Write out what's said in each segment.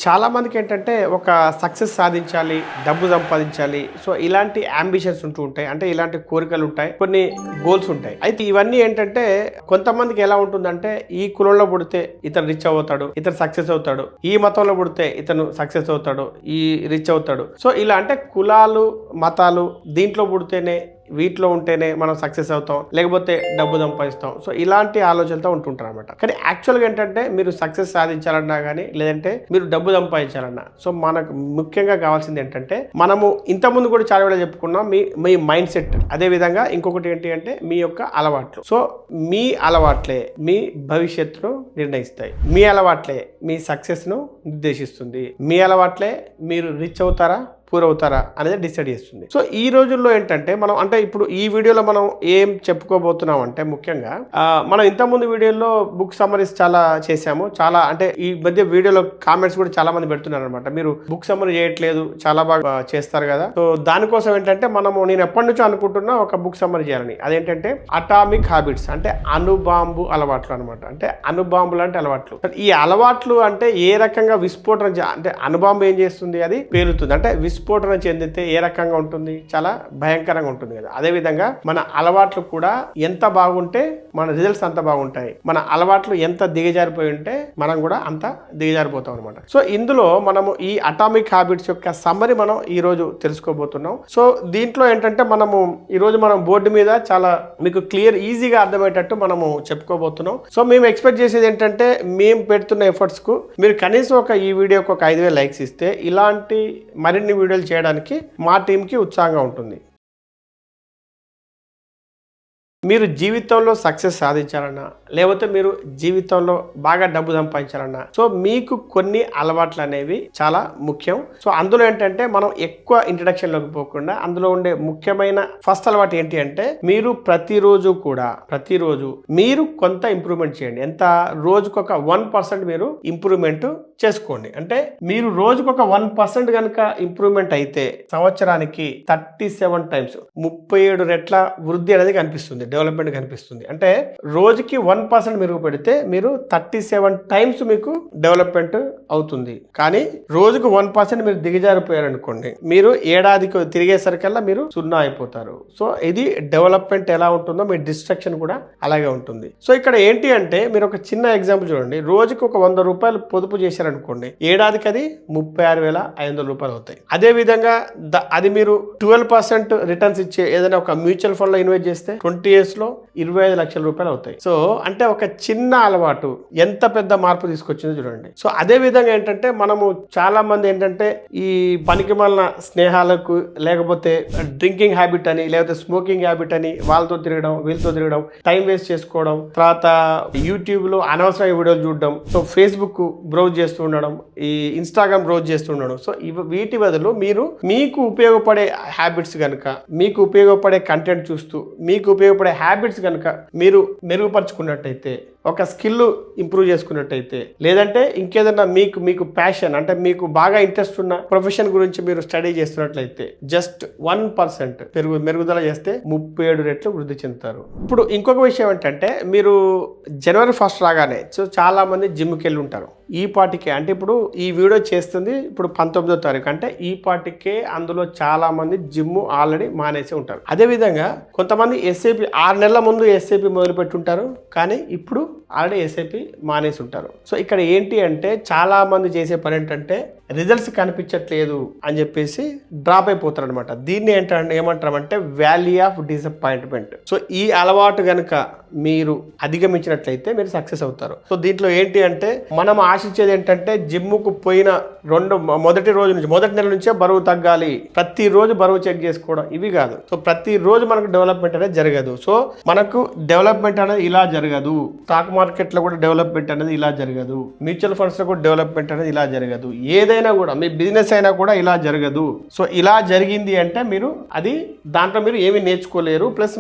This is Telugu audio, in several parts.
చాలా మందికి ఏంటంటే ఒక సక్సెస్ సాధించాలి, డబ్బు సంపాదించాలి. సో ఇలాంటి అంబిషన్స్ ఉంటూ ఉంటాయి. అంటే ఇలాంటి కోరికలు ఉంటాయి, కొన్ని గోల్స్ ఉంటాయి. అయితే ఇవన్నీ ఏంటంటే కొంతమందికి ఎలా ఉంటుందంటే ఈ కులంలో పుడితే ఇతను రిచ్ అవుతాడు, ఇతను సక్సెస్ అవుతాడు, ఈ మతంలో పుడితే ఇతను సక్సెస్ అవుతాడు, ఈ రిచ్ అవుతాడు. సో ఇలా అంటే కులాలు, మతాలు దీంట్లో పుడితేనే, వీటిలో ఉంటేనే మనం సక్సెస్ అవుతాం, లేకపోతే డబ్బు సంపాదిస్తాం. సో ఇలాంటి ఆలోచనలతో ఉంటుంటారు అనమాట. కానీ యాక్చువల్గా ఏంటంటే మీరు సక్సెస్ సాధించాలన్నా కానీ, లేదంటే మీరు డబ్బు సంపాదించాలన్నా, సో మనకు ముఖ్యంగా కావాల్సింది ఏంటంటే మనము ఇంతకుముందు కూడా చాలా వేళ చెప్పుకున్నాం, మీ మైండ్ సెట్. అదే విధంగా ఇంకొకటి ఏంటి అంటే మీ యొక్క అలవాట్లు. సో మీ అలవాట్లే మీ భవిష్యత్తును నిర్ణయిస్తాయి. మీ అలవాట్లే మీ సక్సెస్ను నిర్దేశిస్తుంది. మీ అలవాట్లే మీరు రిచ్ అవుతారా, పూర్ అవుతారా అనేది డిసైడ్ చేస్తుంది. సో ఈ రోజుల్లో ఏంటంటే మనం అంటే ఇప్పుడు ఈ వీడియోలో మనం ఏం చెప్పుకోబోతున్నాం అంటే ముఖ్యంగా మనం ఇంతకుముందు వీడియోలో బుక్ సమ్మరీస్ చాలా చేసాము. చాలా అంటే ఈ మధ్య వీడియోలో కామెంట్స్ కూడా చాలా మంది పెడుతున్నారు అనమాట, మీరు బుక్ సమ్మరీ చేయట్లేదు, చాలా బాగా చేస్తారు కదా. సో దానికోసం ఏంటంటే నేను ఎప్పటి నుంచో అనుకుంటున్నా ఒక బుక్ సమ్మరీ చేయాలని. అదేంటంటే అటామిక్ హ్యాబిట్స్, అంటే అణుబాంబు అలవాట్లు అనమాట. అంటే అణుబాంబులు అంటే అలవాట్లు. ఈ అలవాట్లు అంటే ఏ రకంగా విస్ఫోటనం అంటే అణుబాంబు ఏం చేస్తుంది, అది పేలుతుంది. అంటే విస్ఫోటనం చెందితే ఏ రకంగా ఉంటుంది, చాలా భయంకరంగా ఉంటుంది కదా. అదేవిధంగా మన అలవాట్లు కూడా ఎంత బాగుంటే మన రిజల్ట్స్ అంత బాగుంటాయి. మన అలవాట్లు ఎంత దిగజారిపోయి ఉంటే మనం కూడా అంత దిగజారిపోతాం అనమాట. సో ఇందులో మనము ఈ అటామిక్ హ్యాబిట్స్ యొక్క సమ్మరీ మనం ఈ రోజు తెలుసుకోబోతున్నాం. సో దీంట్లో ఏంటంటే ఈరోజు మనం బోర్డు మీద చాలా మీకు క్లియర్ ఈజీగా అర్థమయ్యేటట్టు మనము చెప్పుకోబోతున్నాం. సో మేము ఎక్స్పెక్ట్ చేసేది ఏంటంటే మేము పెడుతున్న ఎఫర్ట్స్ కు మీరు కనీసం ఈ వీడియోకి ఒక 5,000 లైక్స్ ఇస్తే ఇలాంటి మరిన్ని వీడియోలు చేయడానికి మా టీంకి ఉత్సాహంగా ఉంటుంది. మీరు జీవితంలో సక్సెస్ సాధించాలన్నా, లేకపోతే మీరు జీవితంలో బాగా డబ్బు సంపాదించాలన్నా, సో మీకు కొన్ని అలవాట్లు అనేవి చాలా ముఖ్యం. సో అందులో ఏంటంటే మనం ఎక్కువ ఇంట్రడక్షన్లోకి పోకుండా అందులో ఉండే ముఖ్యమైన ఫస్ట్ అలవాటు ఏంటి అంటే మీరు ప్రతిరోజు మీరు కొంత ఇంప్రూవ్మెంట్ చేయండి. ఎంత రోజుకొక 1% మీరు ఇంప్రూవ్మెంట్ చేసుకోండి. అంటే మీరు రోజుకొక 1% కనుక ఇంప్రూవ్మెంట్ అయితే సంవత్సరానికి 37 టైమ్స్ 37 రెట్ల వృద్ధి అనేది కనిపిస్తుంది, డెవలప్మెంట్ కనిపిస్తుంది. అంటే రోజుకి 1% మెరుగు పెడితే మీరు 37 టైమ్స్ మీకు డెవలప్మెంట్ అవుతుంది. కానీ రోజుకు 1% మీరు దిగజారిపోయారనుకోండి, మీరు ఏడాదికి తిరిగేసరికల్లా మీరు 0 అయిపోతారు. సో ఇది డెవలప్మెంట్ ఎలా ఉంటుందో మీ డిస్ట్రక్షన్ కూడా అలాగే ఉంటుంది. సో ఇక్కడ ఏంటి అంటే మీరు ఒక చిన్న ఎగ్జాంపుల్ చూడండి. రోజుకి ఒక 100 రూపాయలు పొదుపు చేశారనుకోండి, ఏడాదికి అది 36,500 రూపాయలు అవుతాయి. అదే విధంగా అది మీరు 12% రిటర్న్స్ ఇచ్చే ఏదైనా ఒక మ్యూచువల్ ఫండ్ లో ఇన్వెస్ట్ చేస్తే 20 years లో 25 లక్షల రూపాయలు అవుతాయి. సో అంటే ఒక చిన్న అలవాటు ఎంత పెద్ద మార్పు తీసుకొచ్చిందో చూడండి. సో అదే విధంగా ఏంటంటే మనము చాలా మంది ఏంటంటే ఈ పనికిమాలిన స్నేహాలకు, లేకపోతే డ్రింకింగ్ హ్యాబిట్ అని, లేకపోతే స్మోకింగ్ హ్యాబిట్ అని వాళ్ళతో తిరగడం, వీళ్ళతో తిరగడం, టైం వేస్ట్ చేసుకోవడం, తర్వాత యూట్యూబ్ లో అనవసరమైన వీడియోలు చూడడం, సో ఫేస్బుక్ బ్రౌజ్ చేస్తూ ఉండడం, ఈ ఇన్స్టాగ్రామ్ బ్రౌజ్ చేస్తూ ఉండడం. సో వీటి బదులు మీకు ఉపయోగపడే హ్యాబిట్స్ కనుక, మీకు ఉపయోగపడే కంటెంట్ చూస్తూ మీకు ఉపయోగపడే హ్యాబిట్స్ కనుక మీరు మెరుగుపరుచుకున్నట్టయితే, ఒక స్కిల్ ఇంప్రూవ్ చేసుకున్నట్టయితే, లేదంటే ఇంకేదన్నా మీకు ప్యాషన్ అంటే మీకు బాగా ఇంట్రెస్ట్ ఉన్న ప్రొఫెషన్ గురించి మీరు స్టడీ చేస్తున్నట్లయితే జస్ట్ 1% మెరుగుదల చేస్తే 37 రెట్లు వృద్ధి చెందుతారు. ఇప్పుడు ఇంకొక విషయం ఏంటంటే మీరు January 1st రాగానే సో చాలా మంది జిమ్కి వెళ్ళి ఉంటారు. ఈ పాటికే అంటే ఇప్పుడు ఈ వీడియో చేస్తుంది ఇప్పుడు 19వ తారీఖు, అంటే ఈ పాటికే అందులో చాలా మంది జిమ్ ఆల్రెడీ మానేసి ఉంటారు. అదేవిధంగా కొంతమంది SIP 6 నెలల ముందు SIP మొదలు పెట్టుంటారు, కానీ ఇప్పుడు ఆల్రెడీ SIP మానేసి ఉంటారు. సో ఇక్కడ ఏంటి అంటే చాలా మంది చేసే పని ఏంటంటే రిజల్ట్స్ కనిపించట్లేదు అని చెప్పేసి డ్రాప్ అయిపోతారు అనమాట. దీన్ని ఏమంటారంటే వ్యాలీ ఆఫ్ డిసప్పాయింట్మెంట్. సో ఈ అలవాటు కనుక మీరు అధిగమించినట్లయితే మీరు సక్సెస్ అవుతారు. సో దీంట్లో ఏంటి అంటే మనం ఆశించేది ఏంటంటే జిమ్ముకు పోయిన మొదటి నెల నుంచే బరువు తగ్గాలి, ప్రతిరోజు బరువు చెక్ చేసుకోవడం, ఇవి కాదు. సో ప్రతిరోజు మనకు డెవలప్మెంట్ అనేది జరగదు. సో మనకు డెవలప్మెంట్ అనేది ఇలా జరగదు, స్టాక్ మార్కెట్ లో కూడా డెవలప్మెంట్ అనేది ఇలా జరగదు, మ్యూచువల్ ఫండ్స్ లో కూడా డెవలప్మెంట్ అనేది ఇలా జరగదు, ఏదైనా కూడా మీ బిజినెస్ అయినా కూడా ఇలా జరగదు. సో ఇలా జరిగింది అంటే దాంట్లో మీరు ఏమీ నేర్చుకోలేరు, ప్లస్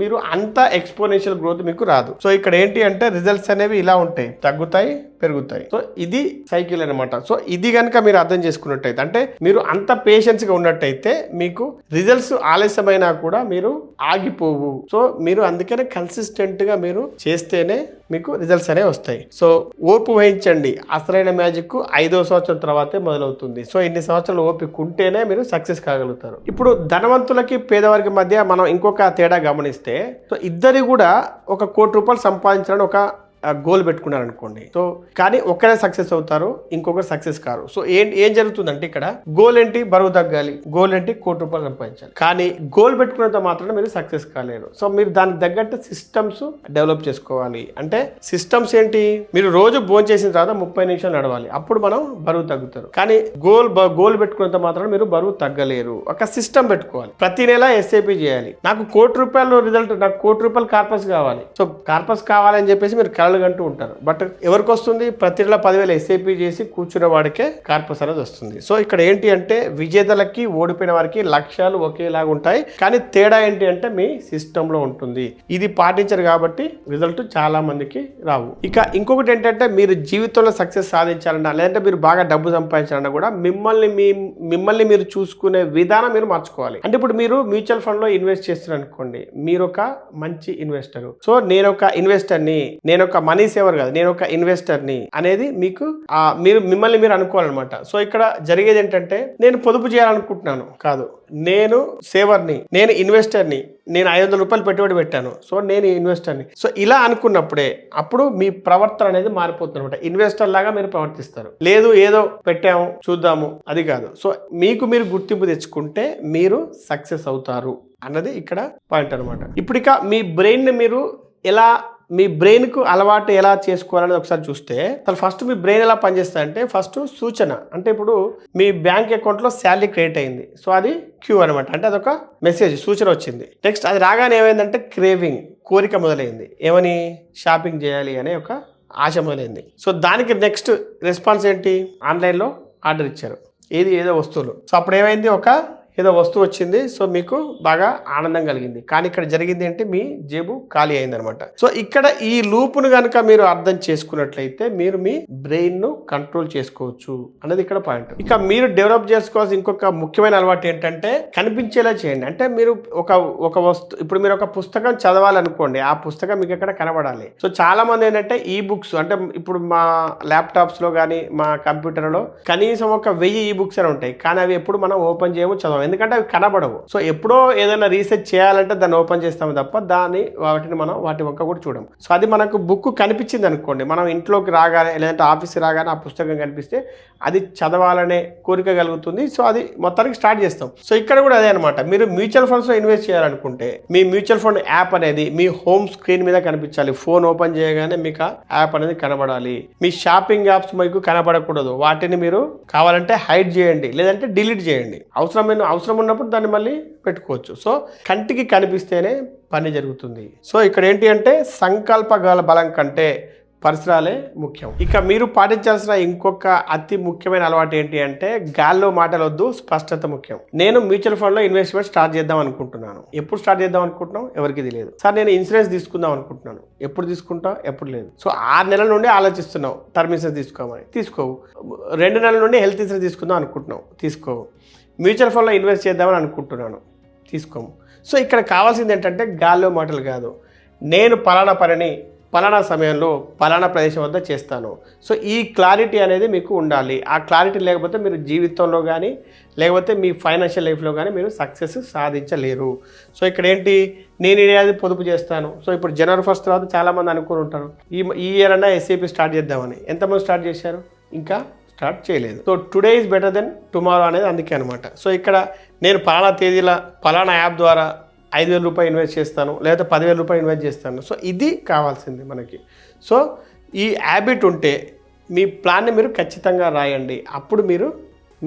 మీరు అంత ఎక్స్పోనెన్షియల్ గ్రోత్ మీకు రాదు. సో ఇక్కడ ఏంటి అంటే రిజల్ట్స్ అనేవి ఇలా ఉంటాయి, తగ్గుతాయి, పెరుగుతాయి. సో ఇది సైకిల్ అనమాట. సో ఇది కనుక మీరు అర్థం చేసుకున్నట్టయితే, అంటే మీరు అంత పేషెన్స్ గా ఉన్నట్టయితే మీకు రిజల్ట్స్ ఆలస్యమైనా కూడా మీరు ఆగిపోవు. సో మీరు అందుకనే కన్సిస్టెంట్ గా మీరు చేస్తేనే మీకు రిజల్ట్స్ అనేవి వస్తాయి. సో ఓర్పు వహించండి. అసలైన మ్యాజిక్ 5వ సంవత్సరం తర్వాతే మొదలవుతుంది. సో ఇన్ని సంవత్సరాలు ఓపిక ఉంటేనే మీరు సక్సెస్ కాగలుగుతారు. ఇప్పుడు ధనవంతులకి పేదవారికి మధ్య మనం ఇంకొక తేడా గమనిస్తే, సో ఇద్దరి కూడా ₹1,00,00,000 సంపాదించాలని ఒక గోల్ పెట్టుకున్నారు అనుకోండి. సో కానీ ఒక్కరే సక్సెస్ అవుతారు, ఇంకొకరు సక్సెస్ కారు. సో ఏం జరుగుతుందంటే ఇక్కడ గోల్ ఏంటి? బరువు తగ్గాలి. గోల్ ఏంటి? ₹1,00,00,000 సంపాదించాలి. కానీ గోల్ పెట్టుకున్నంత మాత్రమే మీరు సక్సెస్ కాలేరు. సో మీరు దానికి తగ్గట్టు సిస్టమ్స్ డెవలప్ చేసుకోవాలి. అంటే సిస్టమ్స్ ఏంటి? మీరు రోజు భోజనం చేసిన తర్వాత 30 నిమిషాలు నడవాలి, అప్పుడు మనం బరువు తగ్గుతారు. కానీ గోల్ పెట్టుకున్నంత మాత్రం మీరు బరువు తగ్గలేరు. ఒక సిస్టమ్ పెట్టుకోవాలి. ప్రతి నెల ఎస్ఐపి చేయాలి. నాకు ₹1,00,00,000 రిజల్ట్, నాకు ₹1,00,00,000 కార్పస్ కావాలి. సో కార్పస్ కావాలని చెప్పేసి మీరు అంటూ ఉంటారు. బట్ ఎవరికి వస్తుంది? ప్రతి నెల 10,000 ఎస్ఐపి చేసి కూర్చున్న వాడికే కార్పస్ అనేది వస్తుంది. సో ఇక్కడ ఏంటి అంటే విజేతలకి ఓడిపోయిన వారికి లక్ష్యాలు ఒకేలాగా ఉంటాయి. కానీ తేడా ఏంటి అంటే మీ సిస్టమ్ లో ఉంటుంది. ఇది పాటించరు కాబట్టి రిజల్ట్ చాలా మందికి రావు. ఇక ఇంకొకటి ఏంటంటే మీరు జీవితంలో సక్సెస్ సాధించాలన్నా, లేదంటే మీరు బాగా డబ్బు సంపాదించాలన్నా కూడా మిమ్మల్ని మీరు చూసుకునే విధానం మీరు మార్చుకోవాలి. అంటే ఇప్పుడు మీరు మ్యూచువల్ ఫండ్ లో ఇన్వెస్ట్ చేస్తున్నారు అనుకోండి, మీరు ఒక మంచి ఇన్వెస్టర్. సో నేను ఒక ఇన్వెస్టర్ని, నేను ఒక మనీ సేవర్ కాదు, నేను ఒక ఇన్వెస్టర్ని అనేది మీకు మిమ్మల్ని మీరు అనుకోవాలన్నమాట. సో ఇక్కడ జరిగేది ఏంటంటే నేను పొదుపు చేయాలనుకుంటున్నాను కాదు, నేను సేవర్ని, నేను ఇన్వెస్టర్ని, నేను ₹500 పెట్టుబడి పెట్టాను, సో నేను ఇన్వెస్టర్ని. సో ఇలా అనుకున్నప్పుడే అప్పుడు మీ ప్రవర్తన అనేది మారిపోతుంది అనమాట. ఇన్వెస్టర్ లాగా మీరు ప్రవర్తిస్తారు. లేదు ఏదో పెట్టాము చూద్దాము అది కాదు. సో మీరు గుర్తింపు తెచ్చుకుంటే మీరు సక్సెస్ అవుతారు అన్నది ఇక్కడ పాయింట్ అనమాట. ఇప్పుడు ఇక మీ బ్రెయిన్ మీరు ఎలా, మీ బ్రెయిన్కు అలవాటు ఎలా చేసుకోవాలనేది ఒకసారి చూస్తే, ఫస్ట్ మీ బ్రెయిన్ ఎలా పనిచేస్తుందంటే ఫస్ట్ సూచన. అంటే ఇప్పుడు మీ బ్యాంక్ అకౌంట్లో శాలరీ క్రియేట్ అయింది, సో అది క్యూ అనమాట. అంటే అదొక మెసేజ్, సూచన వచ్చింది. నెక్స్ట్ అది రాగానే ఏమైందంటే క్రేవింగ్, కోరిక మొదలైంది. ఏమని? షాపింగ్ చేయాలి అనే ఒక ఆశ మొదలైంది. సో దానికి నెక్స్ట్ రెస్పాన్స్ ఏంటి? ఆన్లైన్లో ఆర్డర్ ఇచ్చారు, ఏదో వస్తువులు. సో అప్పుడు ఏమైంది? ఏదో వస్తువు వచ్చింది, సో మీకు బాగా ఆనందం కలిగింది. కానీ ఇక్కడ జరిగింది ఏంటి? మీ జేబు ఖాళీ అయిందనమాట. సో ఇక్కడ ఈ లూప్ను కనుక మీరు అర్థం చేసుకున్నట్లయితే మీరు మీ బ్రెయిన్ను కంట్రోల్ చేసుకోవచ్చు అనేది ఇక్కడ పాయింట్. ఇక మీరు డెవలప్ చేసుకోవాల్సిన ఇంకొక ముఖ్యమైన అలవాటు ఏంటంటే కనిపించేలా చేయండి. అంటే మీరు ఒక వస్తువు, ఇప్పుడు మీరు ఒక పుస్తకం చదవాలనుకోండి, ఆ పుస్తకం మీకు ఎక్కడ కనబడాలి. సో చాలా మంది ఏంటంటే ఈ బుక్స్, అంటే ఇప్పుడు మా ల్యాప్టాప్స్లో కానీ మా కంప్యూటర్లో కనీసం 1000 ఈ బుక్స్ అని ఉంటాయి, కానీ అవి ఎప్పుడు మనం ఓపెన్ చేయము, చదవం. ఎందుకంటే అవి కనబడవు. సో ఎప్పుడో ఏదైనా రీసెర్చ్ చేయాలంటే దాన్ని ఓపెన్ చేస్తాము తప్ప వాటిని మనం వాటి వంక కూడా చూడము. సో అది మనకు బుక్ కనిపించింది అనుకోండి, మనం ఇంట్లోకి రాగానే లేదంటే ఆఫీస్కి రాగానే ఆ పుస్తకం కనిపిస్తే అది చదవాలనే కోరిక కలుగుతుంది. సో అది మొత్తానికి స్టార్ట్ చేస్తాం. సో ఇక్కడ కూడా అదే అనమాట. మీరు మ్యూచువల్ ఫండ్స్లో ఇన్వెస్ట్ చేయాలనుకుంటే మీ మ్యూచువల్ ఫండ్ యాప్ అనేది మీ హోమ్ స్క్రీన్ మీద కనిపించాలి. ఫోన్ ఓపెన్ చేయగానే మీకు ఆ యాప్ అనేది కనబడాలి. మీ షాపింగ్ యాప్స్ మీకు కనబడకూడదు. వాటిని మీరు కావాలంటే హైడ్ చేయండి, లేదంటే డిలీట్ చేయండి. అవసరం ఉన్నప్పుడు దాన్ని మళ్ళీ పెట్టుకోవచ్చు. సో కంటికి కనిపిస్తేనే పని జరుగుతుంది. సో ఇక్కడ ఏంటి అంటే సంకల్ప బలం కంటే పరిసరాలే ముఖ్యం. ఇక మీరు పాటించాల్సిన ఇంకొక అతి ముఖ్యమైన అలవాటు ఏంటి అంటే గాల్లో మాటలొద్దు, స్పష్టత ముఖ్యం. నేను మ్యూచువల్ ఫండ్లో ఇన్వెస్ట్మెంట్ స్టార్ట్ చేద్దాం అనుకుంటున్నాను. ఎప్పుడు స్టార్ట్ చేద్దాం అనుకుంటున్నాం? ఎవరికి తెలియదు. సార్ నేను ఇన్సూరెన్స్ తీసుకుందాం అనుకుంటున్నాను. ఎప్పుడు తీసుకుంటావు? ఎప్పుడు లేదు. సో 6 నెలల నుండి ఆలోచిస్తున్నావు టర్మ్ ఇన్సూరెన్స్ తీసుకోమని, తీసుకోవు. 2 నెలల నుండి హెల్త్ ఇన్సూరెన్స్ తీసుకుందాం అనుకుంటున్నావు, తీసుకోవు. మ్యూచువల్ ఫండ్లో ఇన్వెస్ట్ చేద్దామని అనుకుంటున్నాను, తీసుకోము. సో ఇక్కడ కావాల్సింది ఏంటంటే గాల్లో మాటలు కాదు, నేను పలానా పనిని పలానా సమయంలో పలానా ప్రదేశం వద్ద చేస్తాను. సో ఈ క్లారిటీ అనేది మీకు ఉండాలి. ఆ క్లారిటీ లేకపోతే మీరు జీవితంలో కానీ లేకపోతే మీ ఫైనాన్షియల్ లైఫ్లో కానీ మీరు సక్సెస్ సాధించలేరు. సో ఇక్కడ ఏంటి? నేను ఏది పొదుపు చేస్తాను. సో ఇప్పుడు జనవరి 1 తర్వాత చాలామంది అనుకుని ఉంటారు ఈ ఇయర్ అన్నా ఎస్ఐపి స్టార్ట్ చేద్దామని. ఎంతమంది స్టార్ట్ చేశారు? ఇంకా స్టార్ట్ చేయలేదు. So today is better then tomorrow అనేది అందుకే అనమాట. సో ఇక్కడ నేను పలానా తేదీల పలానా యాప్ ద్వారా ₹5,000 ఇన్వెస్ట్ చేస్తాను, లేదా ₹10,000 ఇన్వెస్ట్ చేస్తాను. సో ఇది కావాల్సింది మనకి. సో ఈ హ్యాబిట్ ఉంటే మీ ప్లాన్ని మీరు ఖచ్చితంగా రాయండి. అప్పుడు మీరు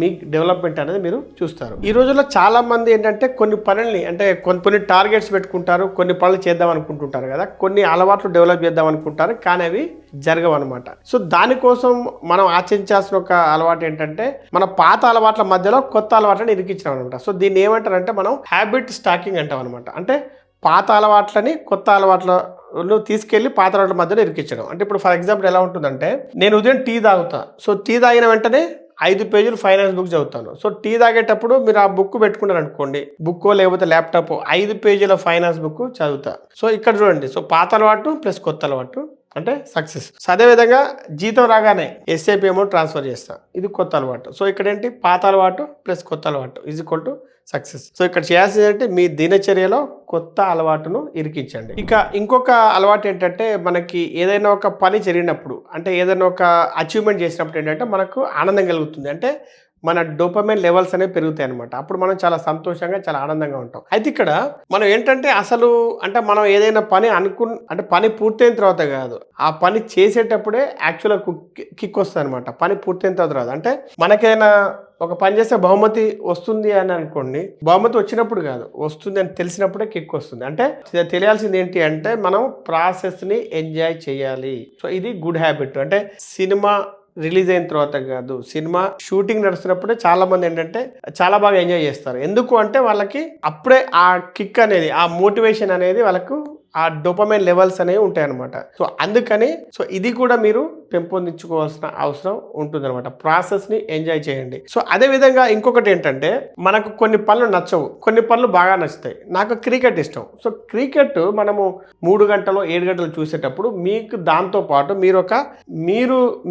మీ డెవలప్మెంట్ అనేది మీరు చూస్తారు. ఈ రోజుల్లో చాలామంది ఏంటంటే కొన్ని పనుల్ని, అంటే కొన్ని టార్గెట్స్ పెట్టుకుంటారు, కొన్ని పనులు చేద్దాం అనుకుంటుంటారు కదా, కొన్ని అలవాట్లు డెవలప్ చేద్దాం అనుకుంటారు, కానీ అవి జరగవు అనమాట. సో దానికోసం మనం ఆచరించాల్సిన ఒక అలవాటు ఏంటంటే మన పాత అలవాట్ల మధ్యలో కొత్త అలవాట్లను ఇరికించడం అనమాట. సో దీన్ని ఏమంటారంటే మనం హ్యాబిట్ స్టాకింగ్ అంటాం అనమాట. అంటే పాత అలవాట్లని కొత్త అలవాట్లను తీసుకెళ్లి పాత అలవాట్ల మధ్యలో ఇరికించడం. అంటే ఇప్పుడు ఫర్ ఎగ్జాంపుల్ ఎలా ఉంటుందంటే నేను ఉదయం టీ తాగుతా. సో టీ తాగిన వెంటనే 5 పేజీలు ఫైనాన్స్ బుక్ చదువుతాను. సో టీ తాగేటప్పుడు మీరు ఆ బుక్ పెట్టుకున్నారు అనుకోండి, బుక్కో లేకపోతే ల్యాప్టాప్ 5 పేజీల ఫైనాన్స్ బుక్ చదువుతా. సో ఇక్కడ చూడండి, సో పాత అలవాటు ప్లస్ కొత్త అలవాటు అంటే సక్సెస్. సో అదేవిధంగా జీతం రాగానే ఎస్ఐపి అమౌంట్ ట్రాన్స్ఫర్ చేస్తా, ఇది కొత్త అలవాటు. సో ఇక్కడ ఏంటి, పాత అలవాటు ప్లస్ కొత్త అలవాటు is equal to success. So ఇక్కడ చేయాల్సింది ఏంటంటే మీ దినచర్యలో కొత్త అలవాటును ఇరికించండి. ఇక ఇంకొక అలవాటు ఏంటంటే మనకి ఏదైనా ఒక పని జరిగినప్పుడు, అంటే ఏదైనా ఒక అచీవ్మెంట్ చేసినప్పుడు ఏంటంటే మనకు ఆనందం కలుగుతుంది. అంటే మన డోపమైన్ లెవెల్స్ అనేవి పెరుగుతాయి అనమాట. అప్పుడు మనం చాలా సంతోషంగా, చాలా ఆనందంగా ఉంటాం. అయితే ఇక్కడ మనం ఏంటంటే అసలు అంటే మనం ఏదైనా పని అంటే పని పూర్తయిన తర్వాత కాదు, ఆ పని చేసేటప్పుడే యాక్చువల్గా కిక్ వస్తుంది అనమాట. పని పూర్తయిన తర్వాత రాదు. అంటే మనకైనా ఒక పని చేస్తే బహుమతి వస్తుంది అని అనుకోండి, బహుమతి వచ్చినప్పుడు కాదు, వస్తుంది అని తెలిసినప్పుడే కిక్ వస్తుంది. అంటే తెలియాల్సింది ఏంటి అంటే మనం ప్రాసెస్ని ఎంజాయ్ చేయాలి. సో ఇది గుడ్ హ్యాబిట్. అంటే సినిమా రిలీజ్ అయిన తర్వాత కాదు, సినిమా షూటింగ్ నడుస్తున్నప్పుడే చాలా మంది ఏంటంటే చాలా బాగా ఎంజాయ్ చేస్తారు. ఎందుకు అంటే వాళ్ళకి అప్పుడే ఆ కిక్ అనేది, ఆ మోటివేషన్ అనేది వాళ్ళకు ఆ డోపమైన్ లెవెల్స్ అనేవి ఉంటాయన్నమాట. సో అందుకని ఇది కూడా మీరు పెంపొందించుకోవాల్సిన అవసరం ఉంటుందన్నమాట. ప్రాసెస్ని ఎంజాయ్ చేయండి. సో అదేవిధంగా ఇంకొకటి ఏంటంటే మనకు కొన్ని పనులు నచ్చవు, కొన్ని పనులు బాగా నచ్చుతాయి. నాకు క్రికెట్ ఇష్టం. సో క్రికెట్ మనము 3 గంటలు 7 గంటలు చూసేటప్పుడు మీకు దాంతోపాటు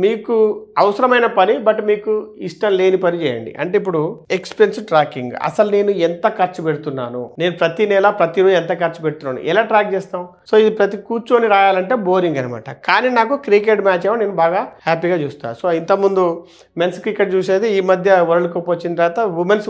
మీకు అవసరమైన పని బట్ మీకు ఇష్టం లేని పని చేయండి. అంటే ఇప్పుడు ఎక్స్పెన్స్ ట్రాకింగ్, అసలు నేను ఎంత ఖర్చు పెడుతున్నాను, నేను ప్రతి నెల ప్రతిరోజు ఎంత ఖర్చు పెడుతున్నాను ఎలా ట్రాక్ చేస్తాను. సో ఇది కూర్చొని రాయాలంటే బోరింగ్ అనమాట. కానీ నాకు క్రికెట్ మ్యాచ్ ఏమో నేను బాగా హ్యాపీగా చూస్తాను. సో ఇంతకుముందు మెన్స్ క్రికెట్ చూసేది, ఈ మధ్య వరల్డ్ కప్ వచ్చిన తర్వాత ఉమెన్స్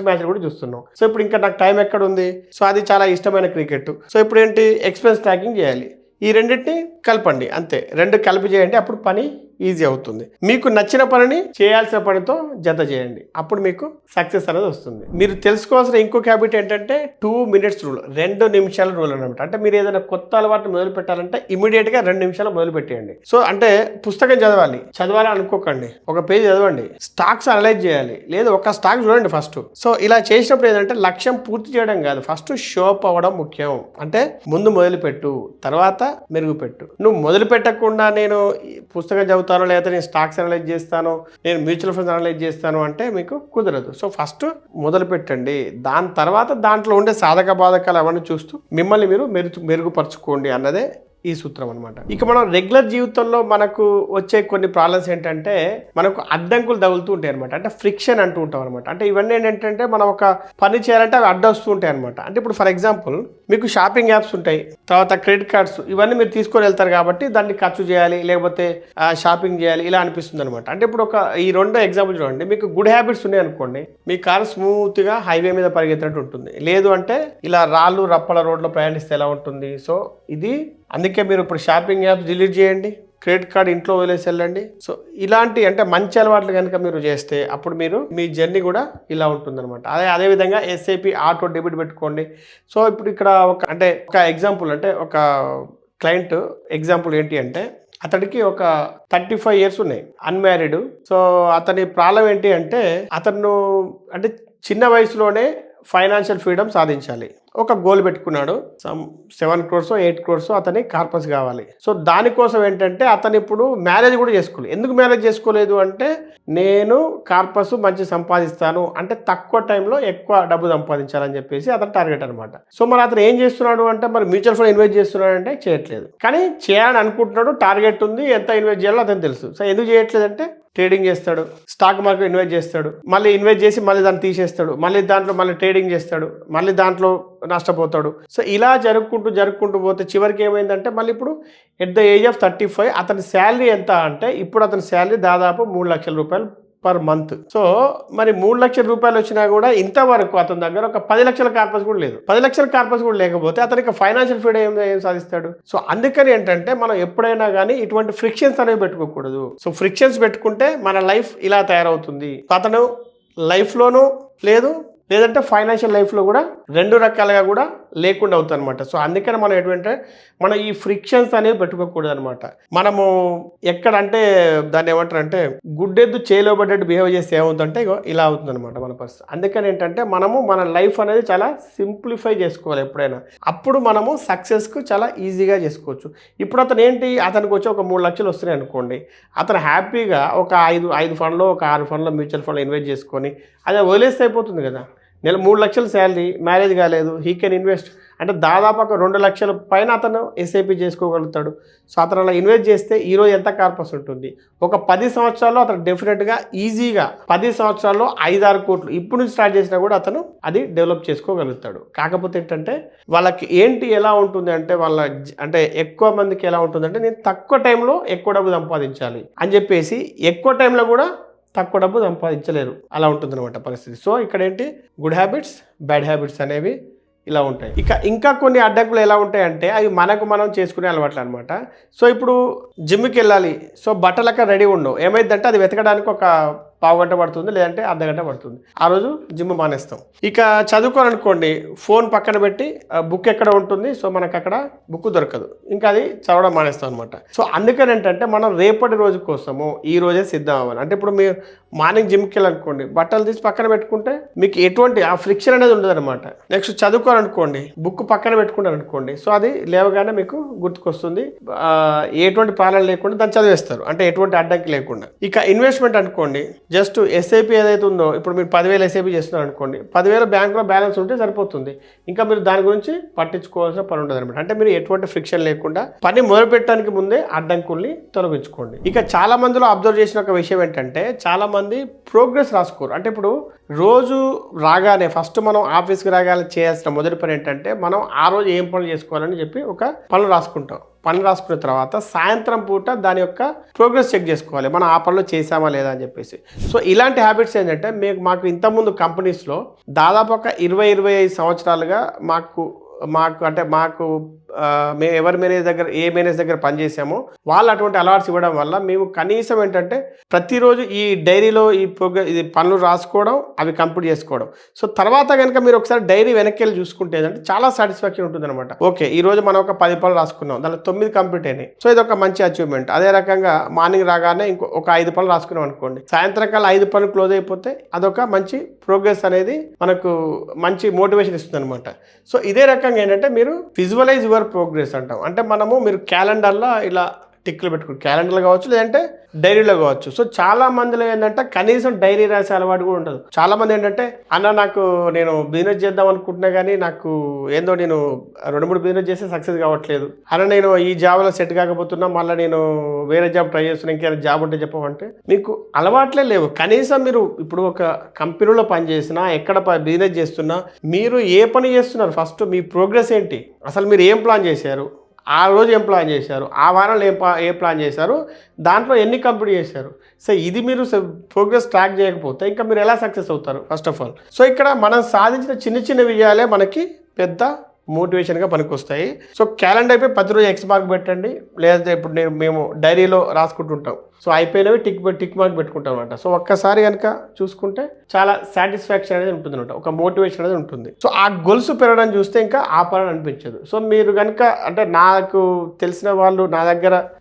మ్యాచ్ కూడా చూస్తున్నాం. సో ఇప్పుడు ఇంకా నాకు టైం ఎక్కడ ఉంది. సో అది చాలా ఇష్టమైన క్రికెట్. సో ఇప్పుడు ఏంటి, ఎక్స్పెన్స్ ట్రాకింగ్ చేయాలి. ఈ రెండింటిని కలపండి, అంతే. 2 కలిపి చేయండి, అప్పుడు పని ఈజీ అవుతుంది. మీకు నచ్చిన పనిని చేయాల్సిన పనితో జత చేయండి, అప్పుడు మీకు సక్సెస్ అనేది వస్తుంది. మీరు తెలుసుకోవాల్సిన ఇంకొక హ్యాబిట్ ఏంటంటే 2 minutes రూల్, 2 నిమిషాల రూల్ అనమాట. అంటే మీరు ఏదైనా కొత్త అలవాటు మొదలు పెట్టాలంటే ఇమీడియట్గా 2 నిమిషాలు మొదలు పెట్టేయండి. సో అంటే పుస్తకం చదవాలి అనుకోకండి, ఒక పేజ్ చదవండి. స్టాక్స్ అనలైజ్ చేయాలి, లేదు ఒక స్టాక్ చూడండి ఫస్ట్. సో ఇలా చేసినప్పుడు ఏంటంటే లక్ష్యం పూర్తి చేయడం కాదు, ఫస్ట్ షో అప్ అవ్వడం ముఖ్యం. అంటే ముందు మొదలుపెట్టు, తర్వాత మెరుగుపెట్టు. నువ్వు మొదలు పెట్టకుండా నేను పుస్తకం చదువుతాను, లేకపోతే నేను స్టాక్స్ అనలైజ్ చేస్తాను, నేను మ్యూచువల్ ఫండ్స్ అనలైజ్ చేస్తాను అంటే మీకు కుదరదు. సో ఫస్ట్ మొదలు పెట్టండి, దాని తర్వాత దాంట్లో ఉండే సాధక బాధకాలు అవన్నీ చూస్తూ మిమ్మల్ని మీరు మెరుగుపరచుకోండి అన్నదే ఈ సూత్రం అనమాట. ఇక మనం రెగ్యులర్ జీవితంలో మనకు వచ్చే కొన్ని ప్రాబ్లమ్స్ ఏంటంటే మనకు అడ్డంకులు తగులుతూ ఉంటాయి అనమాట. అంటే ఫ్రిక్షన్ అంటూ ఉంటాం అనమాట. అంటే ఇవన్నీ ఏంటంటే మనం ఒక పని చేయాలంటే అవి అడ్డొస్తూ ఉంటాయి అనమాట. అంటే ఇప్పుడు ఫర్ ఎగ్జాంపుల్ మీకు షాపింగ్ యాప్స్ ఉంటాయి, తర్వాత క్రెడిట్ కార్డ్స్, ఇవన్నీ మీరు తీసుకొని వెళ్తారు కాబట్టి దాన్ని ఖర్చు చేయాలి, లేకపోతే షాపింగ్ చేయాలి ఇలా అనిపిస్తుంది అనమాట. అంటే ఇప్పుడు ఈ 2 ఎగ్జాంపుల్ చూడండి. మీకు గుడ్ హ్యాబిట్స్ ఉన్నాయి అనుకోండి, మీ కారు స్మూత్గా హైవే మీద పరిగెత్తినట్టు ఉంటుంది. లేదు అంటే ఇలా రాళ్ళు రప్పల రోడ్లో ప్రయాణిస్తే ఎలా ఉంటుంది. సో ఇది అందుకే మీరు ఇప్పుడు షాపింగ్ యాప్స్ డిలీట్ చేయండి, క్రెడిట్ కార్డ్ ఇంట్లో వదిలేసి వెళ్ళండి. సో ఇలాంటి అంటే మంచి అలవాట్లు కనుక మీరు చేస్తే అప్పుడు మీ జర్నీ కూడా ఇలా ఉంటుందన్నమాట. అదేవిధంగా ఎస్ఐపి ఆటో డెబిట్ పెట్టుకోండి. సో ఇప్పుడు ఇక్కడ ఒక ఎగ్జాంపుల్, అంటే ఒక క్లయింట్ ఎగ్జాంపుల్ ఏంటి అంటే అతడికి ఒక 35 years ఉన్నాయి, అన్మ్యారీడ్. సో అతని ప్రాబ్లం ఏంటి అంటే అతను అంటే చిన్న వయసులోనే ఫైనాన్షియల్ ఫ్రీడమ్ సాధించాలి. ఒక గోల్ పెట్టుకున్నాడు, 7 crores 8 crores అతని కార్పస్ కావాలి. సో దానికోసం ఏంటంటే అతను ఇప్పుడు మ్యారేజ్ కూడా చేసుకోలేదు. ఎందుకు మ్యారేజ్ చేసుకోలేదు అంటే నేను కార్పస్ మంచి సంపాదిస్తాను, అంటే తక్కువ టైంలో ఎక్కువ డబ్బు సంపాదించాలని చెప్పేసి అతని టార్గెట్ అనమాట. సో మరి అతను ఏం చేస్తున్నాడు అంటే మరి మ్యూచువల్ ఫండ్ ఇన్వెస్ట్ చేస్తున్నాడు అంటే చేయట్లేదు, కానీ చేయాలని అనుకుంటున్నాడు, టార్గెట్ ఉంది, ఎంత ఇన్వెస్ట్ చేయాలో అతను తెలుసు. సో ఎందుకు చేయట్లేదు అంటే ట్రేడింగ్ చేస్తాడు, స్టాక్ మార్కెట్ ఇన్వెస్ట్ చేస్తాడు, మళ్ళీ ఇన్వెస్ట్ చేసి మళ్ళీ దాన్ని తీసేస్తాడు, మళ్ళీ దాంట్లో మళ్ళీ ట్రేడింగ్ చేస్తాడు, మళ్ళీ దాంట్లో నష్టపోతాడు. సో ఇలా జరుపుకుంటూ పోతే చివరికి ఏమైందంటే మళ్ళీ ఇప్పుడు ఎట్ ద ఏజ్ ఆఫ్ 35 అతని శాలరీ ఎంత అంటే ఇప్పుడు అతని శాలరీ దాదాపు 3 లక్షల రూపాయలు పర్ మంత్. సో మరి 3 లక్షల రూపాయలు వచ్చినా కూడా ఇంతవరకు అతని దగ్గర ఒక 10 లక్షల కార్పస్ కూడా లేదు. 10 లక్షల కార్పస్ కూడా లేకపోతే అతనికి ఫైనాన్షియల్ ఫ్రీడమ్ ఏం సాధిస్తాడు. సో అందుకని ఏంటంటే మనం ఎప్పుడైనా కానీ ఇటువంటి ఫ్రిక్షన్స్ అనేవి పెట్టుకోకూడదు. సో ఫ్రిక్షన్స్ పెట్టుకుంటే మన లైఫ్ ఇలా తయారవుతుంది. అతను లైఫ్లోనూ లేదంటే ఫైనాన్షియల్ లైఫ్లో కూడా 2 రకాలుగా కూడా లేకుండా అవుతుంది అనమాట. సో అందుకని మనం ఏంటంటే మనం ఈ ఫ్రిక్షన్స్ అనేవి పెట్టుకోకూడదు అనమాట. మనము ఎక్కడంటే దాన్ని ఏమంటారంటే గుడ్డెద్దు చేయలోబడ్డట్టు బిహేవ్ చేస్తే ఏమవుతుందంటే ఇలా అవుతుంది అనమాట మన పరిస్థితి. అందుకని ఏంటంటే మనము మన లైఫ్ అనేది చాలా సింప్లిఫై చేసుకోవాలి ఎప్పుడైనా, అప్పుడు మనము సక్సెస్కు చాలా ఈజీగా చేసుకోవచ్చు. ఇప్పుడు అతనికి వచ్చి ఒక 3 లక్షలు వస్తున్నాయి అనుకోండి, అతను హ్యాపీగా ఒక 5 ఫండ్లో ఒక 6 ఫండ్లో మ్యూచువల్ ఫండ్లో ఇన్వెస్ట్ చేసుకొని అదే వదిలేస్తే అయిపోతుంది కదా. నెల 3 లక్షల శాలరీ, మ్యారేజ్ కాలేదు, హీ కెన్ ఇన్వెస్ట్. అంటే దాదాపు ఒక 2 లక్షల పైన అతను ఎస్ఐపి చేసుకోగలుగుతాడు. సో అతను అలా ఇన్వెస్ట్ చేస్తే ఈరోజు ఎంత కార్పస్ ఉంటుంది, ఒక 10 సంవత్సరాల్లో అతను డెఫినెట్గా ఈజీగా 10 సంవత్సరాల్లో 5-6 కోట్లు ఇప్పుడు నుంచి స్టార్ట్ చేసినా కూడా అతను అది డెవలప్ చేసుకోగలుగుతాడు. కాకపోతే ఏంటంటే వాళ్ళకి ఏంటి ఎలా ఉంటుంది అంటే అంటే ఎక్కువ మందికి ఎలా ఉంటుందంటే నేను తక్కువ టైంలో ఎక్కువ డబ్బు సంపాదించాలి అని చెప్పేసి ఎక్కువ టైంలో కూడా తక్కువ డబ్బు సంపాదించలేరు. అలా ఉంటుందన్నమాట పరిస్థితి. సో ఇక్కడ ఏంటి గుడ్ హ్యాబిట్స్, బ్యాడ్ హ్యాబిట్స్ అనేవి ఇలా ఉంటాయి. ఇంకా కొన్ని అడ్డంకులు ఎలా ఉంటాయంటే అవి మనం చేసుకునే అలవాట్లు అనమాట. సో ఇప్పుడు జిమ్కి వెళ్ళాలి, సో బట్టలక్క రెడీ ఉండవు, ఏమైందంటే అది వెతకడానికి ఒక పావు గంట పడుతుంది, లేదంటే అర్ధగంట పడుతుంది. ఆ రోజు జిమ్ మానేస్తాం. ఇక చదువుకోవాలనుకోండి, ఫోన్ పక్కన పెట్టి బుక్ ఎక్కడ ఉంటుంది, సో మనకు అక్కడ బుక్ దొరకదు, ఇంకా అది చదవడం మానేస్తాం అనమాట. సో అందుకని ఏంటంటే మనం రేపటి రోజు కోసము ఈ రోజే సిద్ధం అవ్వాలి. అంటే ఇప్పుడు మీరు మార్నింగ్ జిమ్కి వెళ్ళాలనుకోండి, బట్టలు తీసి పక్కన పెట్టుకుంటే మీకు ఎటువంటి ఆ ఫ్రిక్షన్ అనేది ఉండదు అనమాట. నెక్స్ట్ చదువుకోవాలనుకోండి, బుక్ పక్కన పెట్టుకుంటారు అనుకోండి, సో అది లేవగానే మీకు గుర్తుకొస్తుంది, ఎటువంటి ప్రాణాలు లేకుండా దాన్ని చదివేస్తారు, అంటే ఎటువంటి అడ్డంకి లేకుండా. ఇక ఇన్వెస్ట్మెంట్ అనుకోండి, జస్ట్ ఎస్ఐపి ఏదైతే ఉందో, ఇప్పుడు మీరు 10,000 ఎస్ఐపి చేస్తున్నారు అనుకోండి, 10,000 బ్యాంకులో బ్యాలెన్స్ ఉంటే సరిపోతుంది, ఇంకా మీరు దాని గురించి పట్టించుకోవాల్సిన పని ఉండదు అనమాట. అంటే మీరు ఎటువంటి ఫ్రిక్షన్ లేకుండా పని మొదలు పెట్టడానికి ముందే అడ్డంకుల్ని తొలగించుకోండి. ఇక చాలా మందిలో అబ్జర్వ్ చేసిన ఒక విషయం ఏంటంటే చాలా మంది ప్రోగ్రెస్ రాసుకోరు. అంటే ఇప్పుడు రోజు రాగానే ఫస్ట్ మనం ఆఫీస్కి రాగానే చేయాల్సిన మొదటి పని ఏంటంటే మనం ఆ రోజు ఏం పనులు చేసుకోవాలని చెప్పి ఒక పనులు రాసుకుంటాం. పనులు రాసుకున్న తర్వాత సాయంత్రం పూట దాని యొక్క ప్రోగ్రెస్ చెక్ చేసుకోవాలి, మనం ఆ పనులు చేసామా లేదా అని చెప్పేసి. సో ఇలాంటి హ్యాబిట్స్ ఏంటంటే మాకు ఇంతకుముందు కంపెనీస్లో దాదాపు ఒక 20-25 సంవత్సరాలుగా మాకు మేము ఎవరి ఏ మేనేజర్ దగ్గర పనిచేసామో వాళ్ళు అటువంటి అలవాట్స్ ఇవ్వడం వల్ల మేము కనీసం ఏంటంటే ప్రతిరోజు ఈ డైరీలో ఇది పనులు రాసుకోవడం, అవి కంప్లీట్ చేసుకోవడం. సో తర్వాత కనుక మీరు ఒకసారి డైరీ వెనక్కి వెళ్ళి చూసుకుంటే ఏంటంటే చాలా సాటిస్ఫాక్షన్ ఉంటుంది అనమాట. ఓకే, ఈ రోజు మనం ఒక 10 పనులు రాసుకున్నాం, దానిలో 9 కంప్లీట్ అయినాయి, సో ఇది ఒక మంచి అచీవ్మెంట్. అదే రకంగా మార్నింగ్ రాగానే ఒక 5 పనులు రాసుకున్నాం అనుకోండి, సాయంత్రకాల 5 పనులు క్లోజ్ అయిపోతే అదొక మంచి ప్రోగ్రెస్ అనేది మనకు మంచి మోటివేషన్ ఇస్తుంది అనమాట. సో ఇదే రకంగా ఏంటంటే మీరు విజువలైజ్ యువర్ ప్రోగ్రెస్ అంటాం. అంటే మీరు క్యాలెండర్లో ఇలా టిక్లు పెట్టుకుని, క్యాలెండర్లో కావచ్చు లేదంటే డైరీలో కావచ్చు. సో చాలా మందిలో ఏంటంటే కనీసం డైరీ రాసే అలవాటు కూడా ఉండదు. చాలా మంది ఏంటంటే నేను బిజినెస్ చేద్దాం అనుకుంటున్నా కానీ నాకు ఏందో నేను 2-3 బిజినెస్ చేస్తే సక్సెస్ కావట్లేదు, నేను ఈ జాబ్లో సెట్ కాకపోతున్నా, మళ్ళీ నేను వేరే జాబ్ ట్రై చేస్తున్నా, ఇంకేమైనా జాబ్ ఉంటే చెప్పమంటే మీకు అలవాట్లే లేవు. కనీసం మీరు ఇప్పుడు ఒక కంపెనీలో పనిచేసినా, ఎక్కడ బిజినెస్ చేస్తున్నా, మీరు ఏ పని చేస్తున్నారు, ఫస్ట్ మీ ప్రోగ్రెస్ ఏంటి, అసలు మీరు ఏం ప్లాన్ చేశారు, ఆ రోజు ఏం ప్లాన్ చేశారు, ఆ వారంలో ఏ ప్లాన్ చేశారు, దాంట్లో ఎన్ని కంప్లీట్ చేశారు. సో ఇది మీరు ప్రోగ్రెస్ ట్రాక్ చేయకపోతే ఇంకా మీరు ఎలా సక్సెస్ అవుతారు ఫస్ట్ ఆఫ్ ఆల్. సో ఇక్కడ మనం సాధించిన చిన్న విజయాలే మనకి పెద్ద మోటివేషన్గా పనికొస్తాయి. సో క్యాలెండర్ అయిపోయి ప్రతిరోజు ఎక్స్ మార్క్ పెట్టండి, లేదంటే ఇప్పుడు మేము డైరీలో రాసుకుంటుంటాం, సో అయిపోయినవి టిక్ మార్క్ పెట్టుకుంటాం అనమాట. సో ఒక్కసారి కనుక చూసుకుంటే చాలా సాటిస్ఫాక్షన్ అనేది ఉంటుంది అనమాట, ఒక మోటివేషన్ అనేది ఉంటుంది. సో ఆ గొలుసు పెరగడం చూస్తే ఇంకా ఆపాలని అనిపించదు. సో మీరు కనుక అంటే నాకు తెలిసిన వాళ్ళు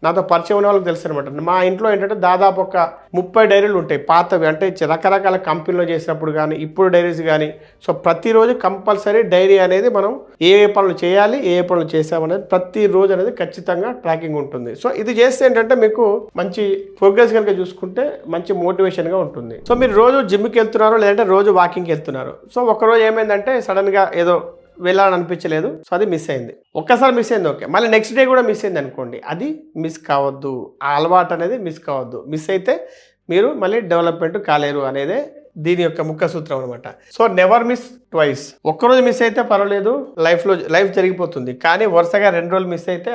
నాతో పరిచయం ఉన్న వాళ్ళకి తెలుసు అనమాట. మా ఇంట్లో ఏంటంటే దాదాపు ఒక 30 డైరీలు ఉంటాయి పాతవి, అంటే రకరకాల కంపెనీలో చేసినప్పుడు కానీ ఇప్పుడు డైరీస్ కానీ. సో ప్రతిరోజు కంపల్సరీ డైరీ అనేది మనం ఏ పనులు చేయాలి, ఏ పనులు చేసామనేది ప్రతిరోజు అనేది ఖచ్చితంగా ట్రాకింగ్ ఉంటుంది. సో ఇది చేస్తే ఏంటంటే మీకు మంచి ప్రోగ్రెస్ కనుక చూసుకుంటే మంచి మోటివేషన్గా ఉంటుంది. సో మీరు రోజు జిమ్కి వెళ్తున్నారు, లేదంటే రోజు వాకింగ్కి వెళ్తున్నారు. సో ఒకరోజు ఏమైందంటే సడన్గా ఏదో వెళ్ళాలని అనిపించలేదు, సో అది మిస్ అయింది. ఒక్కసారి మిస్ అయింది, ఓకే, మళ్ళీ నెక్స్ట్ డే కూడా మిస్ అయింది అనుకోండి, అది మిస్ కావద్దు, ఆ అలవాటు అనేది మిస్ కావద్దు. మిస్ అయితే మీరు మళ్ళీ డెవలప్మెంట్ కాలేరు అనేదే దీని యొక్క ముఖ్య సూత్రం అనమాట. So never miss twice. ఒక్కరోజు మిస్ అయితే పర్వాలేదు, లైఫ్ జరిగిపోతుంది, కానీ వరుసగా 2 రోజులు మిస్ అయితే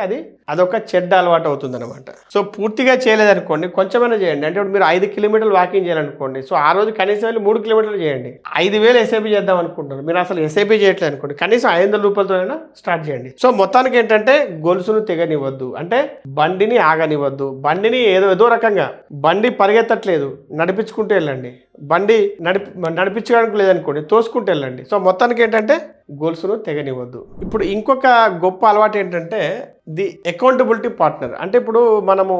అదొక చెడ్డ అలవాటు అవుతుంది అనమాట. సో పూర్తిగా చేయలేదనుకోండి, కొంచెమైనా చేయండి. అంటే ఇప్పుడు మీరు 5 కిలోమీటర్లు వాకింగ్ చేయాలనుకోండి, సో ఆ రోజు కనీసం వెళ్ళి 3 కిలోమీటర్లు చేయండి. 5,000 ఎస్ఐపి చేద్దాం అనుకుంటున్నారు, మీరు అసలు ఎస్ఐపి చేయట్లేదు అనుకోండి, కనీసం 500 రూపాయలతోనైనా స్టార్ట్ చేయండి. సో మొత్తానికి ఏంటంటే గొలుసును తెగనివ్వద్దు, అంటే బండిని ఆగనివ్వద్దు. బండిని ఏదో రకంగా బండి పరిగెత్తట్లేదు, నడిపించుకుంటూ వెళ్ళండి. బండి నడిపించడానికి లేదనుకోండి, తోసుకుంటూ వెళ్ళండి. సో మొత్తానికి ఏంటంటే గొలుసును తెగనివ్వద్దు. ఇప్పుడు ఇంకొక గొప్ప అలవాటు ఏంటంటే ది అకౌంటబిలిటీ పార్ట్నర్. అంటే ఇప్పుడు మనము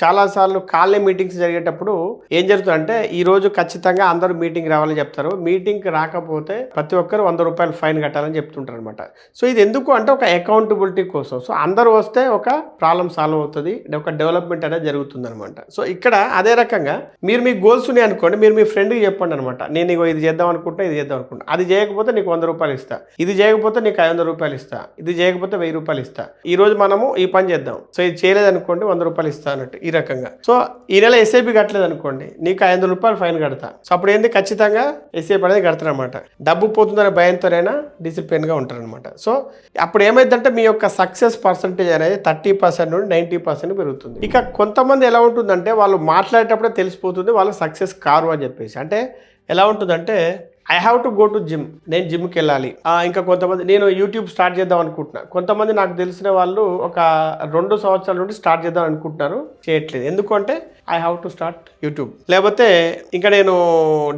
చాలాసార్లు కాలనీ మీటింగ్స్ జరిగేటప్పుడు ఏం జరుగుతుందంటే ఈ రోజు ఖచ్చితంగా అందరూ మీటింగ్ రావాలని చెప్తారు. మీటింగ్కి రాకపోతే ప్రతి ఒక్కరు ₹100 ఫైన్ కట్టాలని చెప్తుంటారు అనమాట. సో ఇది ఎందుకు అంటే ఒక అకౌంటబిలిటీ కోసం. సో అందరూ వస్తే ఒక ప్రాబ్లం సాల్వ్ అవుతుంది, ఒక డెవలప్మెంట్ అనేది జరుగుతుంది అనమాట. సో ఇక్కడ అదే రకంగా మీరు మీ గోల్స్ ఉన్నాయి అనుకోండి, మీరు మీ ఫ్రెండ్కి చెప్పండి అనమాట. నేను ఇగో ఇది చేద్దాం అనుకుంటా, ఇది చేద్దాం అనుకుంటా, అది చేయకపోతే నీకు ₹100 ఇస్తా, ఇది చేయకపోతే నీకు ₹500 ఇస్తా, ఇది చేయకపోతే ₹1000 ఇస్తా, ఈ రోజు మనము ఈ పని చేద్దాం, సో ఇది చేయలేదు అనుకోండి ₹100 ఇస్తా అన్నట్టు ఈ రకంగా. సో ఈ నెల ఎస్ఐపి కట్టలేదు అనుకోండి, నీకు ₹500 ఫైన్ కడతా. సో అప్పుడు ఏంది, ఖచ్చితంగా ఎస్ఐపి అనేది కడతారు అనమాట. డబ్బు పోతుందనే భయంతోనైనా డిసిప్లిన్గా ఉంటారు అనమాట. సో అప్పుడు ఏమైందంటే మీ యొక్క సక్సెస్ పర్సంటేజ్ అనేది 30% నుండి 90% పెరుగుతుంది. ఇక కొంతమంది ఎలా ఉంటుందంటే వాళ్ళు మాట్లాడేటప్పుడే తెలిసిపోతుంది వాళ్ళు సక్సెస్ కారు అని చెప్పేసి. అంటే ఎలా ఉంటుందంటే I have to go to gym, నేను జిమ్కి వెళ్ళాలి. ఇంకా కొంతమంది నేను యూట్యూబ్ స్టార్ట్ చేద్దాం అనుకుంటున్నా. కొంతమంది నాకు తెలిసిన వాళ్ళు ఒక 2 సంవత్సరాల నుండి స్టార్ట్ చేద్దాం అనుకుంటున్నారు, చేయట్లేదు. ఎందుకంటే I have to start YouTube. లేకపోతే ఇంకా నేను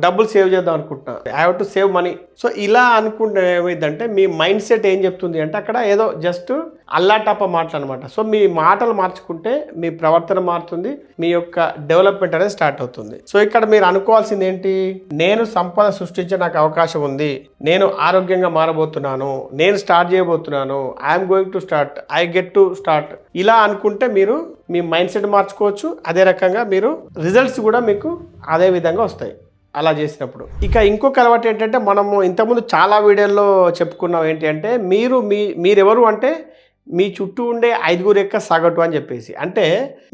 డబ్బులు సేవ్ చేద్దాం అనుకుంటున్నా, I have to save money. So ఇలా అనుకుంటే ఏమైందంటే మీ మైండ్ సెట్ ఏం చెప్తుంది అంటే అక్కడ ఏదో జస్ట్ అల్లాటప్ప మాటలు అనమాట. సో మీ మాటలు మార్చుకుంటే మీ ప్రవర్తన మారుతుంది, మీ యొక్క డెవలప్మెంట్ అనేది స్టార్ట్ అవుతుంది. సో ఇక్కడ మీరు అనుకోవాల్సింది ఏంటి, నేను సంపద సృష్టించే నాకు అవకాశం ఉంది, నేను ఆరోగ్యంగా మారబోతున్నాను, నేను స్టార్ట్ చేయబోతున్నాను, I'm going to start, I get to start. ఇలా అనుకుంటే మీరు మీ మైండ్ సెట్ మార్చుకోవచ్చు. అదే రకంగా మీరు రిజల్ట్స్ కూడా మీకు అదే విధంగా వస్తాయి అలా చేసినప్పుడు. ఇక ఇంకొక అలవాటు ఏంటంటే మనము ఇంతకుముందు చాలా వీడియోల్లో చెప్పుకున్నాం ఏంటి అంటే మీరెవరు అంటే మీ చుట్టూ ఉండే 5 యొక్క సగటు అని చెప్పేసి. అంటే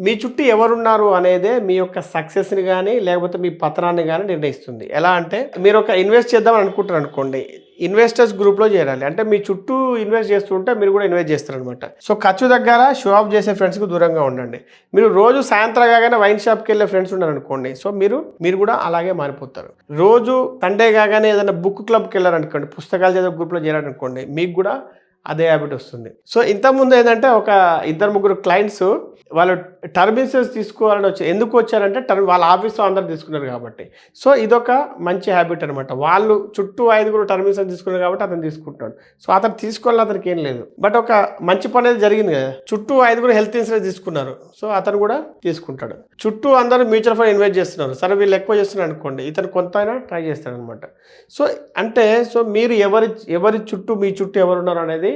మీ చుట్టూ ఎవరున్నారు అనేదే మీ యొక్క సక్సెస్ని కానీ లేకపోతే మీ పతనాన్ని కానీ నిర్ణయిస్తుంది. ఎలా అంటే మీరు ఒక ఇన్వెస్ట్ చేద్దామని అనుకుంటారు అనుకోండి, ఇన్వెస్టర్స్ గ్రూప్లో చేరాలి. అంటే మీ చుట్టూ ఇన్వెస్ట్ చేస్తుంటే మీరు కూడా ఇన్వెస్ట్ చేస్తారు అనమాట. సో ఖర్చు దగ్గర షో ఆఫ్ చేసే ఫ్రెండ్స్కి దూరంగా ఉండండి. మీరు రోజు సాయంత్రం కాగానే వైన్ షాప్కి వెళ్ళే ఫ్రెండ్స్ ఉన్నారు అనుకోండి, సో మీరు కూడా అలాగే మారిపోతారు. రోజు సండే కాగానే ఏదైనా బుక్ క్లబ్కి వెళ్ళారనుకోండి, పుస్తకాలు చదివే గ్రూప్లో చేరారనుకోండి, మీకు కూడా అదే హ్యాబిట్ వస్తుంది. సో ఇంతకుముందు ఏంటంటే ఒక 2-3 క్లయింట్స్ వాళ్ళు టర్మ్ ఇన్సూరెన్స్ తీసుకోవాలని వచ్చారు. ఎందుకు వచ్చారంటే వాళ్ళ ఆఫీస్లో అందరు తీసుకున్నారు కాబట్టి. సో ఇదొక మంచి హ్యాబిట్ అనమాట. వాళ్ళు చుట్టూ 5 టర్మ్ ఇన్సూరెన్స్ తీసుకున్నారు కాబట్టి అతను తీసుకుంటున్నాడు. సో అతను తీసుకోవాలని అతనికి ఏం లేదు, బట్ ఒక మంచి పని అనేది జరిగింది కదా. చుట్టూ 5 హెల్త్ ఇన్సూరెన్స్ తీసుకున్నారు, సో అతను కూడా తీసుకుంటాడు. చుట్టూ అందరూ మ్యూచువల్ ఫండ్ ఇన్వెస్ట్ చేస్తున్నారు, సరే వీళ్ళు ఎక్కువ చేస్తున్నారు అనుకోండి, ఇతను కొంత అయినా ట్రై చేస్తాడు అనమాట. సో అంటే మీరు ఎవరి చుట్టూ మీ చుట్టూ ఎవరున్నారు అనేది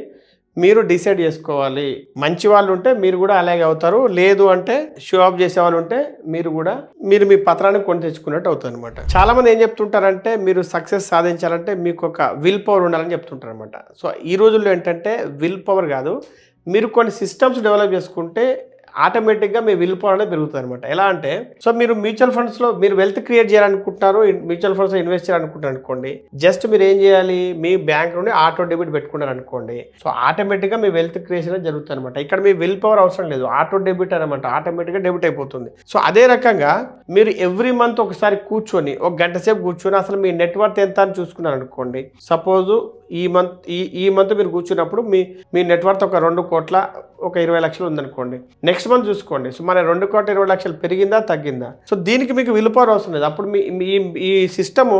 మీరు డిసైడ్ చేసుకోవాలి. మంచి వాళ్ళు ఉంటే మీరు కూడా అలాగే అవుతారు, లేదు అంటే షో ఆఫ్ చేసే వాళ్ళు ఉంటే మీరు మీ పత్రాన్ని కొని తెచ్చుకున్నట్టు అవుతుంది అనమాట. చాలా మంది ఏం చెప్తుంటారంటే మీరు సక్సెస్ సాధించాలంటే మీకు ఒక విల్ పవర్ ఉండాలని చెప్తుంటారు అనమాట. సో ఈ రోజుల్లో ఏంటంటే విల్ పవర్ కాదు, మీరు కొన్ని సిస్టమ్స్ డెవలప్ చేసుకుంటే ఆటోమేటిక్గా మీ విల్ పవర్ అనేది పెరుగుతుంది అనమాట. ఎలా అంటే సో మీరు మ్యూచువల్ ఫండ్స్లో మీరు వెల్త్ క్రియేట్ చేయాలనుకుంటున్నారు, మ్యూచువల్ ఫండ్స్లో ఇన్వెస్ట్ చేయాలనుకుంటారు అనుకోండి, జస్ట్ మీరు ఏం చేయాలి, మీ బ్యాంక్ నుండి ఆటో డెబిట్ పెట్టుకున్నారు అనుకోండి, సో ఆటోమేటిక్గా మీ వెల్త్ క్రియేషన్ జరుగుతుంది అనమాట. ఇక్కడ మీ విల్ పవర్ అవసరం లేదు, ఆటో డెబిట్ అనమాట, ఆటోమేటిక్గా డెబిట్ అయిపోతుంది. సో అదే రకంగా మీరు ఎవ్రీ మంత్ ఒకసారి కూర్చొని 1 గంట సేపు కూర్చొని అసలు మీ నెట్వర్త్ ఎంత అని చూసుకున్నారు అనుకోండి. సపోజు ఈ మంత్ మీరు కూర్చున్నప్పుడు మీ నెట్వర్త్ ఒక 2 కోట్ల ఒక 20 లక్షలు ఉందనుకోండి, నెక్స్ట్ మంత్ చూసుకోండి, సో మన 2,20,00,000 పెరిగిందా తగ్గిందా. సో దీనికి మీకు విల్ పవర్ అవసరం లేదు. అప్పుడు ఈ సిస్టము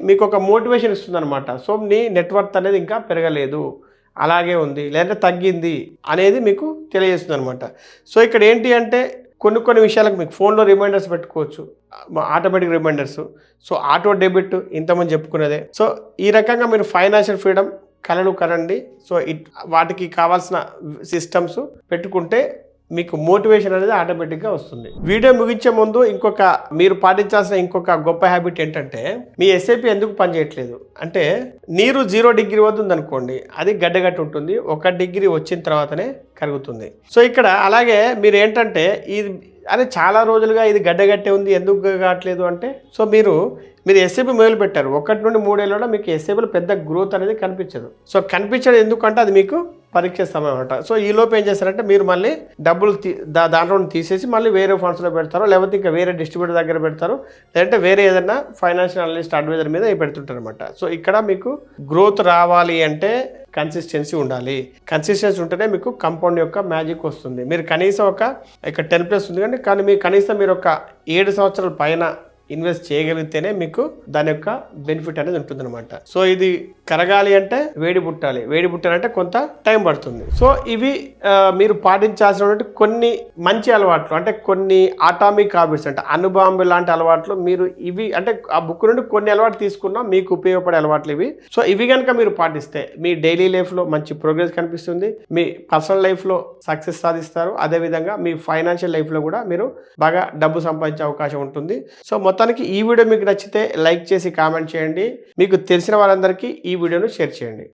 మీకు ఒక మోటివేషన్ ఇస్తుంది అనమాట. సో మీ నెట్వర్త్ అనేది ఇంకా పెరగలేదు, అలాగే ఉంది, లేదంటే తగ్గింది అనేది మీకు తెలియజేస్తుంది అనమాట. సో ఇక్కడ ఏంటి అంటే కొన్ని విషయాలకు మీకు ఫోన్లో రిమైండర్స్ పెట్టుకోవచ్చు, automatic reminders. So auto debit ఇంతమంది చెప్పుకునేదే. సో ఈ రకంగా మీరు ఫైనాన్షియల్ ఫ్రీడమ్ కలలు కనండి. సో వాటికి కావాల్సిన సిస్టమ్స్ పెట్టుకుంటే మీకు మోటివేషన్ అనేది ఆటోమేటిక్గా వస్తుంది. వీడియో ముగించే ముందు మీరు పాటించాల్సిన ఇంకొక గొప్ప హ్యాబిట్ ఏంటంటే మీ ఎస్ఐపి ఎందుకు పనిచేయట్లేదు అంటే నీరు 0 డిగ్రీ వద్ద ఉందనుకోండి, అది గడ్డగట్టి ఉంటుంది, 1 డిగ్రీ వచ్చిన తర్వాతనే కరుగుతుంది. సో ఇక్కడ అలాగే మీరు ఏంటంటే అరే చాలా రోజులుగా ఇది గడ్డగట్టే ఉంది, ఎందుకు కావట్లేదు అంటే సో మీరు ఎస్ఐపి మొదలు పెట్టారు, 1 నుండి 3 ఏళ్ళలో మీకు ఎస్ఐపిలో పెద్ద గ్రోత్ అనేది కనిపించదు. సో కనిపించదు ఎందుకంటే అది మీకు పరీక్ష సమయం అంట. సో ఈ లోపు ఏం చేస్తారంటే మీరు మళ్ళీ డబ్బులు దాంట్లో తీసేసి మళ్ళీ వేరే ఫండ్స్లో పెడతారు, లేకపోతే ఇంకా వేరే డిస్ట్రిబ్యూటర్ దగ్గర పెడతారు, లేదంటే వేరే ఏదైనా ఫైనాన్షియల్ అనలిస్ట్ అడ్వైజర్ మీద పెడుతుంటారు అనమాట. సో ఇక్కడ మీకు గ్రోత్ రావాలి అంటే కన్సిస్టెన్సీ ఉండాలి. కన్సిస్టెన్సీ ఉంటేనే మీకు కంపౌండ్ యొక్క మ్యాజిక్ వస్తుంది. మీరు కనీసం ఒక 10+ ఉంది కానీ మీరు కనీసం మీరు ఒక 7 సంవత్సరాల పైన ఇన్వెస్ట్ చేయగలిగితేనే మీకు దాని యొక్క బెనిఫిట్ అనేది ఉంటుందన్నమాట. సో ఇది కరగాలి అంటే వేడి పుట్టాలి, వేడి పుట్టాలంటే కొంత టైం పడుతుంది. సో ఇవి మీరు పాటించాల్సినటువంటి కొన్ని మంచి అలవాట్లు, అంటే కొన్ని అటామిక్ హ్యాబిట్స్, అంటే అణుబాంబు లాంటి అలవాట్లు. మీరు ఇవి అంటే ఆ బుక్ నుండి కొన్ని అలవాట్లు తీసుకున్నా మీకు ఉపయోగపడే అలవాట్లు ఇవి. సో ఇవి కనుక మీరు పాటిస్తే మీ డైలీ లైఫ్లో మంచి ప్రోగ్రెస్ కనిపిస్తుంది, మీ పర్సనల్ లైఫ్లో సక్సెస్ సాధిస్తారు, అదేవిధంగా మీ ఫైనాన్షియల్ లైఫ్లో కూడా మీరు బాగా డబ్బు సంపాదించే అవకాశం ఉంటుంది. సో మొత్తానికి ఈ వీడియో మీకు నచ్చితే లైక్ చేసి కామెంట్ చేయండి, మీకు తెలిసిన వారందరికీ ఈ వీడియోను షేర్ చేయండి.